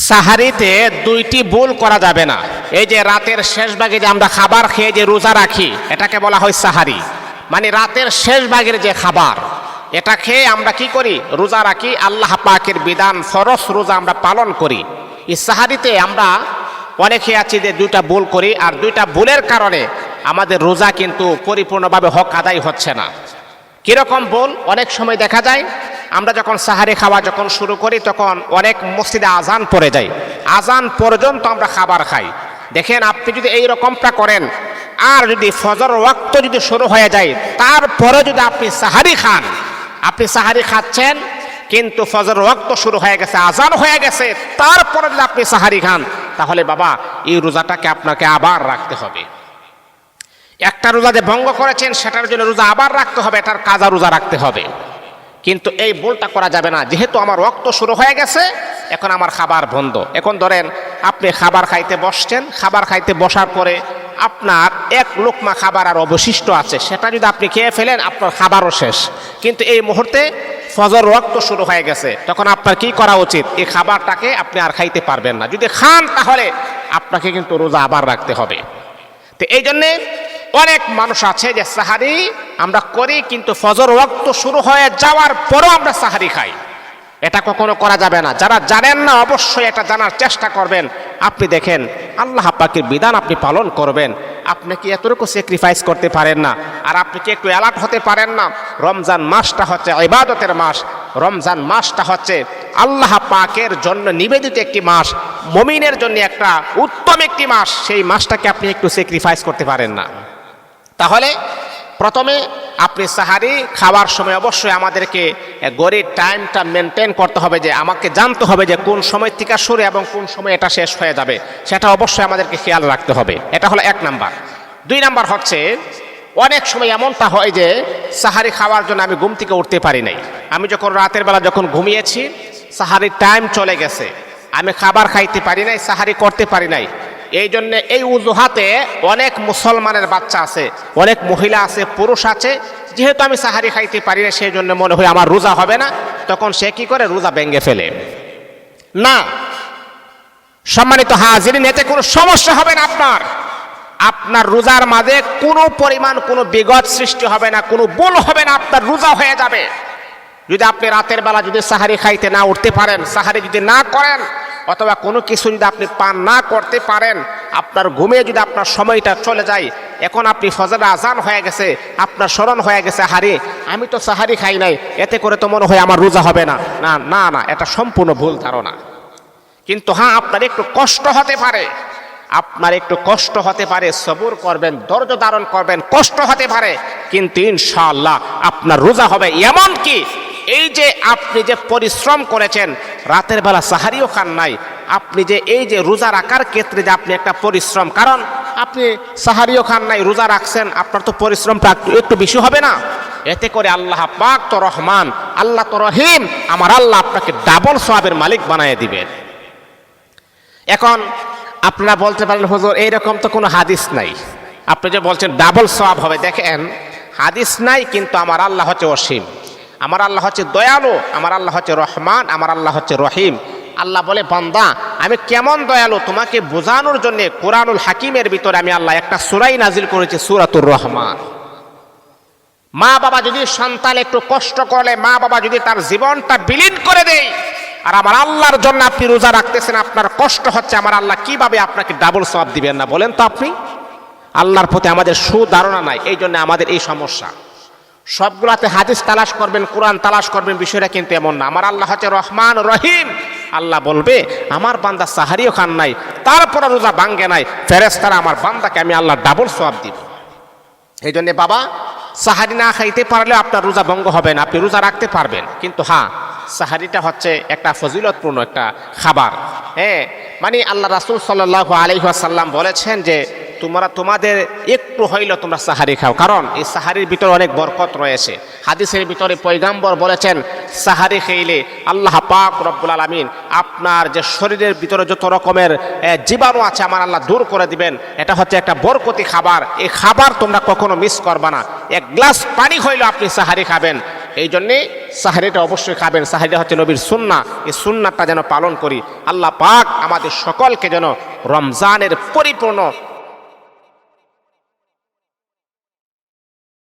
সাহারিতে দুইটি ভুল করা যাবে না। এই যে রাতের শেষ ভাগে যে আমরা খাবার খেয়ে যে রোজা রাখি, এটাকে বলা হয় সাহারি। মানে রাতের শেষ ভাগের যে খাবার, এটা খেয়ে আমরা কি করি? রোজা রাখি, আল্লাহ পাকের বিধান ফরজ রোজা আমরা পালন করি। এই সাহারিতে আমরা অনেকে আছি যে দুইটা ভুল করি, আর দুইটা ভুলের কারণে আমাদের রোজা কিন্তু পরিপূর্ণভাবে হক আদায় হচ্ছে না। কিরকম ভুল? অনেক সময় দেখা যায় আমরা যখন সাহারি খাওয়া যখন শুরু করি, তখন অনেক মসজিদে আজান পড়ে যায়, আজান পর্যন্ত আমরা খাবার খাই। দেখেন, আপনি যদি এই রকমটা করেন, আর যদি ফজর ওয়াক্ত যদি শুরু হয়ে যায়, তারপরে যদি আপনি সাহারি খান, আপনি সাহারি খাচ্ছেন কিন্তু ফজর ওয়াক্ত শুরু হয়ে গেছে, আজান হয়ে গেছে, তারপরে যদি আপনি সাহারি খান, তাহলে বাবা এই রোজাটাকে আপনাকে আবার রাখতে হবে। একটা রোজা যে ভঙ্গ করেছেন, সেটার জন্য রোজা আবার রাখতে হবে, এটার কাজা রোজা রাখতে হবে। কিন্তু এই ভুলটা করা যাবে না। যেহেতু আমার ওয়াক্ত শুরু হয়ে গেছে, এখন আমার খাবার বন্ধ। এখন ধরেন আপনি খাবার খাইতে বসছেন, খাবার খাইতে বসার পরে আপনার এক লোকমা খাবার আর অবশিষ্ট আছে, সেটা যদি আপনি খেয়ে ফেলেন, আপনার খাবারও শেষ। কিন্তু এই মুহূর্তে ফজর ওয়াক্ত শুরু হয়ে গেছে, তখন আপনার কি করা উচিত? এই খাবারটাকে আপনি আর খাইতে পারবেন না। যদি খান, তাহলে আপনাকে কিন্তু রোজা আবার রাখতে হবে। তো এই জন্যে অনেক মানুষ আছে যে সাহারি আমরা করি, কিন্তু ফজর ওয়াক্ত শুরু হয়ে যাওয়ার পরেও আমরা সাহারি খাই। এটা কখনো করা যাবে না। যারা জানেন না, অবশ্যই এটা জানার চেষ্টা করবেন। আপনি দেখেন, আল্লাহ পাকের বিধান আপনি পালন করবেন, আপনি কি এতটুকু স্যাক্রিফাইস করতে পারেন না? আর আপনি কি একটু অ্যালার্ট হতে পারেন না? রমজান মাসটা হচ্ছে ইবাদতের মাস, রমজান মাসটা হচ্ছে আল্লাহ পাকের জন্য নিবেদিত একটি মাস, মুমিনের জন্য একটা উত্তম একটি মাস। সেই মাসটাকে আপনি একটু স্যাক্রিফাইস করতে পারেন না? তাহলে প্রথমে আপনি সাহারি খাওয়ার সময় অবশ্যই আমাদেরকে গড়ির টাইমটা মেনটেন করতে হবে, যে আমাকে জানতে হবে যে কোন সময় থেকে শুরু এবং কোন সময় এটা শেষ হয়ে যাবে, সেটা অবশ্যই আমাদেরকে খেয়াল রাখতে হবে। এটা হলো 1 নাম্বার। 2 নাম্বার হচ্ছে, অনেক সময় এমনটা হয় যে সাহারি খাওয়ার জন্য আমি ঘুম থেকে উঠতে পারি নাই। আমি যখন রাতের বেলা যখন ঘুমিয়েছি, সাহারির টাইম চলে গেছে, আমি খাবার খাইতে পারি নাই, সাহারি করতে পারি নাই। এই জন্য এই অজুহাতে অনেক মুসলমানের বাচ্চা আছে, অনেক মহিলা আছে, পুরুষ আছে, যেহেতু আমি সাহারি খাইতে পারি না, সেই জন্য মনে হয় আমার রোজা হবে না, তখন সে কি করে? রোজা ভেঙে ফেলে। না, সম্মানিত হাজিরিন, এতে কোনো সমস্যা হবে না। আপনার রোজার মাঝে কোনো পরিমাণ কোনো বিঘ্ন সৃষ্টি হবে না, কোনো ভুল হবে না, আপনার রোজা হয়ে যাবে। যদি আপনি রাতের বেলা যদি সাহারি খাইতে না উঠতে পারেন, সাহারি যদি না করেন, অথবা কোনো কিছু যদি আপনি পান না করতে পারেন, আপনার ঘুমে যদি আপনার সময়টা চলে যায়, এখন আপনি ফজর আজান হয়ে গেছে, আপনার স্মরণ হয়ে গেছে, হারি আমি তো সাহারি খাই নাই, এতে করে তো মনে হয় আমার রোজা হবে না। না না না, এটা সম্পূর্ণ ভুল ধারণা। কিন্তু হ্যাঁ, আপনার একটু কষ্ট হতে পারে, আপনার একটু কষ্ট হতে পারে, সবুর করবেন, ধৈর্য ধারণ করবেন, কষ্ট হতে পারে, কিন্তু ইনশাআল্লাহ আপনার রোজা হবে। এমনকি এই যে আপনি যে পরিশ্রম করেছেন, রাতের বেলা সাহারিও খান নাই, আপনি যে এই যে রোজা রাখার ক্ষেত্রে যে আপনি একটা পরিশ্রম, কারণ আপনি সাহারিও খান নাই, রোজা রাখছেন, আপনার তো পরিশ্রমটা একটু বেশি হবে না? এতে করে আল্লাহ পাক তো রহমান, আল্লাহ তো রহিম, আমার আল্লাহ আপনাকে ডাবল সওয়াবের মালিক বানিয়ে দিবেন। এখন আপনারা বলতে পারেন, হুজুর এইরকম তো কোনো হাদিস নাই, আপনি যে বলছেন ডাবল সওয়াব হবে। দেখেন, হাদিস নাই, কিন্তু আমার আল্লাহ হচ্ছে অসীম, আমার আল্লাহ হচ্ছে দয়ালু, আমার আল্লাহ হচ্ছে রহমান, আমার আল্লাহ হচ্ছে রহিম। আল্লাহ বলে, বান্দা আমি কেমন দয়ালু তোমাকে বোঝানোর জন্য কোরআনুল হাকিমের ভিতরে আমি আল্লাহ একটা সূরা নাজিল করেছি, সূরাতুর রহমান। মা বাবা যদি সন্তান একটু কষ্ট করলে, মা বাবা যদি তার জীবনটা বিলীন করে দেয়, আর আমার আল্লাহর জন্য আপনি রোজা রাখতেছেন, আপনার কষ্ট হচ্ছে, আমার আল্লাহ কিভাবে আপনাকে ডাবল সওয়াব দিবেন না বলেন তো? আপনি আল্লাহর প্রতি আমাদের সুধারণা নাই, এই জন্য আমাদের এই সমস্যা। সবগুলাতে হাদিস তালাশ করবেন, কোরআন তালাশ করবেন, বিষয়টা কিন্তু এমন না। আমার আল্লাহ হচ্ছে রহমান রহিম। আল্লাহ বলবে, আমার বান্দা সাহারিও খান নাই, তারপর রোজা ভাঙ্গে নাই, ফেরেশতারা আমার বান্দাকে আমি আল্লাহ ডাবল সওয়াব দিব। এই জন্যে বাবা, সাহারি না খাইতে পারলে আপনার রোজা ভঙ্গ হবে না, আপনি রোজা রাখতে পারবেন। কিন্তু হ্যাঁ, সাহারিটা হচ্ছে একটা ফজিলতপূর্ণ একটা খাবার। হ্যাঁ, মানে আল্লাহ রাসূল সাল্লাল্লাহু আলাইহি ওয়াসাল্লাম বলেছেন যে তোমাদের একটু হইল তোমরা সাহারি খাও, কারণ এই সাহারির ভিতরে অনেক বরকত রয়েছে। হাদিসের ভিতরে পয়গাম্বর বলেছেন, সাহারি খেলে আল্লাহ পাক রব্বুল আলামিন আপনার যে শরীরের ভিতরে যত রকমের জীবাণু আছে, আমার আল্লাহ দূর করে দিবেন। এটা হচ্ছে একটা বরকতি খাবার, এই খাবার তোমরা কখনো মিস করবা না। 1 গ্লাস পানি হইল আপনি সাহারি খাবেন, এই জন্যে সাহারিটা অবশ্যই খাবেন। সাহারিটা হচ্ছে নবীর সুন্নাহ, এই সুন্নাহটা যেন পালন করি। আল্লাহ পাক আমাদের সকলকে যেন রমজানের পরিপূর্ণ